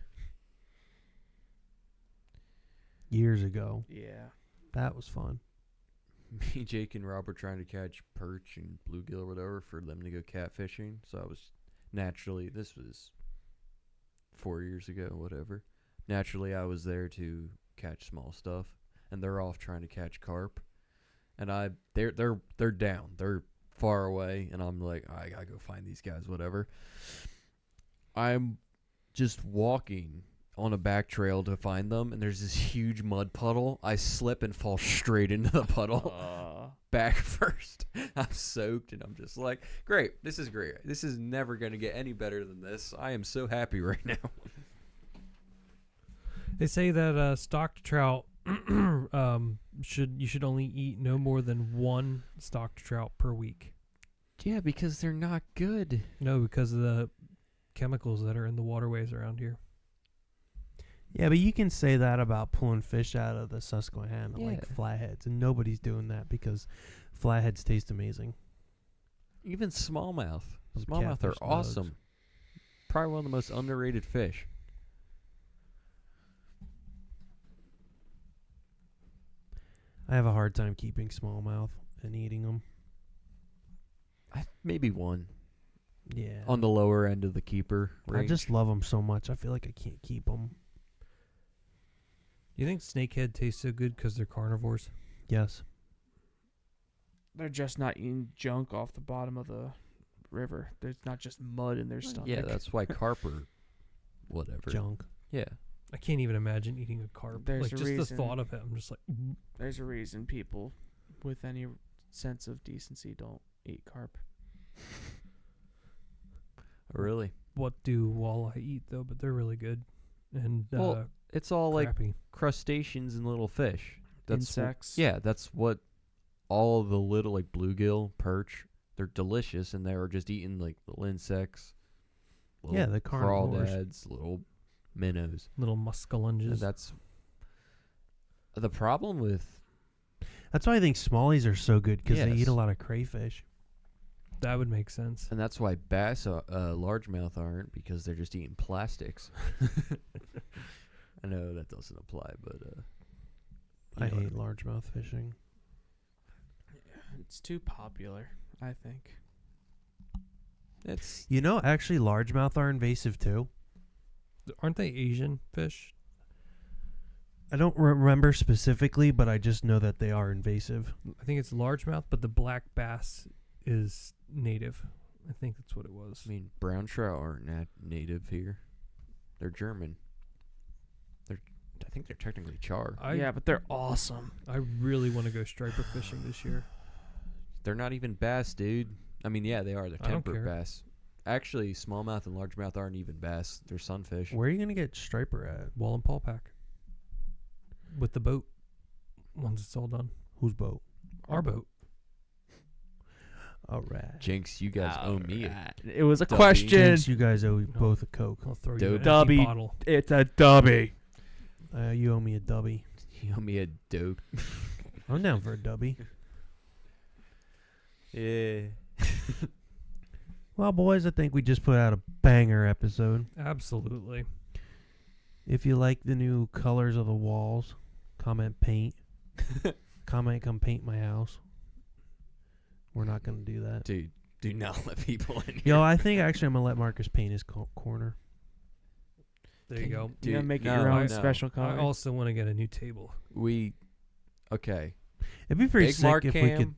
Years ago. Yeah. That was fun. Me, Jake, and Rob were trying to catch perch and bluegill or whatever for them to go catfishing. So I was naturally, this was 4 years ago, whatever. Naturally, I was there to catch small stuff, and they're off trying to catch carp. And they're down, they're far away, and I'm like, I gotta go find these guys, whatever. I'm just walking on a back trail to find them, and there's this huge mud puddle. I slip and fall straight into the puddle. Back first. I'm soaked, and I'm just like, great. This is great. This is never going to get any better than this. I am so happy right now. They say that stocked trout you should only eat no more than one stocked trout per week. Yeah, because they're not good. No, because of the chemicals that are in the waterways around here. Yeah, but you can say that about pulling fish out of the Susquehanna, like Yeah. flatheads, and nobody's doing that because flatheads taste amazing. Even smallmouth. Those Smallmouth are catfish nugs. awesome. Probably one of the most underrated fish. I have a hard time keeping smallmouth and eating them. Maybe one. Yeah. On the lower end of the keeper I range. just love them so much. I feel like I can't keep them. You think snakehead tastes so good because they're carnivores? Yes. They're just not eating junk off the bottom of the river. There's not just mud in their stomach. Yeah, that's why carp are whatever. Junk. Yeah. I can't even imagine eating a carp. There's like a just the reason. thought of it, I'm just like, There's a reason people with any sense of decency don't eat carp. Really? what do walleye eat though? But they're really good and Well, it's all like crappy. crustaceans and little fish. That's Insects. Yeah, that's what all the little like bluegill, perch, they're delicious and they're just eating like little insects. Yeah, the carnivores. crawdads, little minnows. Little And muskellunges. that's the problem with That's why I think smallies are so good because they eat Yes. a lot of crayfish. That would make sense. and that's why bass largemouth aren't, because they're just eating plastics. I know that doesn't apply, but I you know hate what largemouth fishing. It's too popular, I think. It's You know, actually, largemouth are invasive too. Aren't they Asian fish? I don't remember specifically, but I just know that they are invasive. I think it's largemouth, but the black bass is native. I think that's what it was. I mean, brown trout aren't native here. They're German. I think they're technically char. Yeah, but they're awesome. I really want to go striper fishing this year. They're not even bass, dude. I mean, yeah, they are. They're I don't temperate care. bass. Actually, smallmouth and largemouth aren't even bass. They're sunfish. Where are you going to get striper at? Wall and paw pack. With the boat. Once it's all done. Whose boat? Our boat. All right. Jinx, you guys owe me a Alright. It was a Dubby. question. Jinx, you guys owe both a Coke. I'll throw you Dope. an Dubby. empty bottle. It's a dubby. You owe me a dubby. you owe me a dope. I'm down for a dubby. Yeah. Well, boys, I think we just put out a banger episode. Absolutely. If you like the new colors of the walls, comment paint. Comment come paint my house. We're not going to do that. Dude, do not let people in here. Yo, I think actually I'm going to let Marcus paint his corner. There you go. You gotta Dude, make it no, your own no. special I color. also want to get a new table. Okay. It'd be pretty Big sick Mark if Cam. we could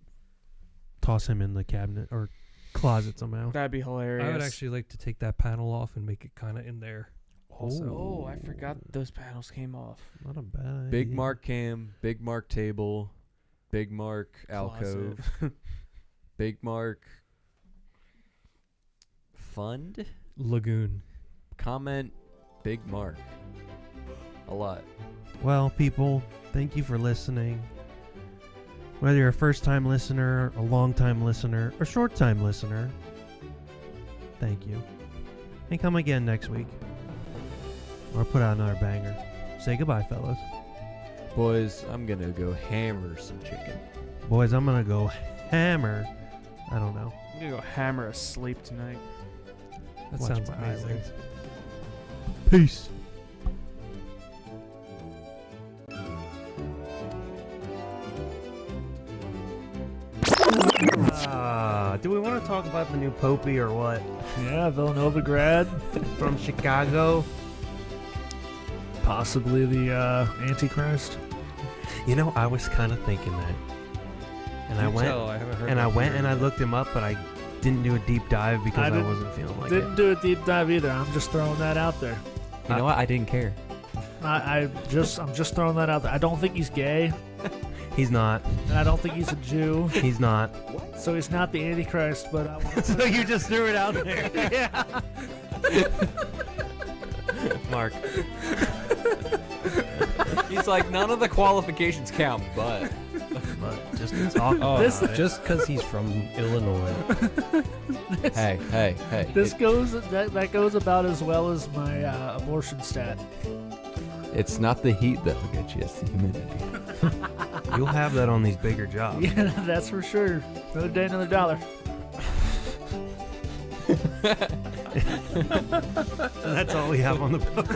toss him in the cabinet or closet somehow. That'd be hilarious. I would actually like to take that panel off and make it kind of in there. Also. Oh, I forgot those panels came off. Not a bad Big idea. Mark cam, Big Mark table, Big Mark alcove, Big Mark fund. Lagoon. Comment Big Mark. A lot. Well, people, thank you for listening. Whether you're a first-time listener, a long-time listener, or short-time listener, thank you. And come again next week. Or put out another banger. Say goodbye, fellas. Boys, I'm gonna go hammer some chicken. Boys, I'm going to go hammer. I don't know. I'm gonna go hammer asleep tonight. That Watch sounds my amazing. eyelids. Peace. Do we want to talk about the new Popey or what? Yeah, Villanova grad, From Chicago? possibly the Antichrist. You know, I was kind of thinking that. And I You went tell, I haven't heard and I that went theory. and I looked him up, but I didn't do a deep dive because I I, didn't- wasn't feeling like Didn't it. do a deep dive either. I'm just throwing that out there. You know what? I didn't care. I'm just throwing that out there. I don't think he's gay, He's not. and I don't think he's a Jew, He's not. so he's not the Antichrist. But I want So you just threw it out there. yeah. Mark. He's like, none of the qualifications count, but But just to talk Oh, about it. just because he's from Illinois. hey. This goes that goes about as well as my abortion stat. It's not the heat that'll get you, it's the humidity. You'll have that on these bigger jobs. Yeah, that's for sure. Another day, another dollar. And that's all we have on the boat.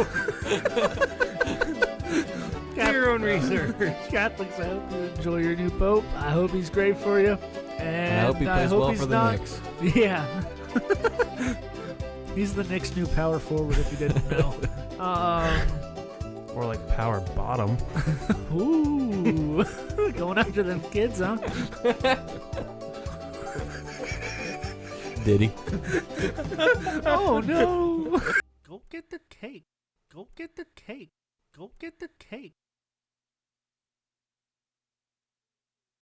Your own research. Catholics, I hope you enjoy your new pope. I hope he's great for you. And I hope he plays well he's for the not, Knicks. Yeah. He's the Knicks' new power forward, if you didn't know. Or like power bottom. Ooh. Going after them kids, huh? Did he? Oh, no. Go get the cake. Go get the cake. Go get the cake.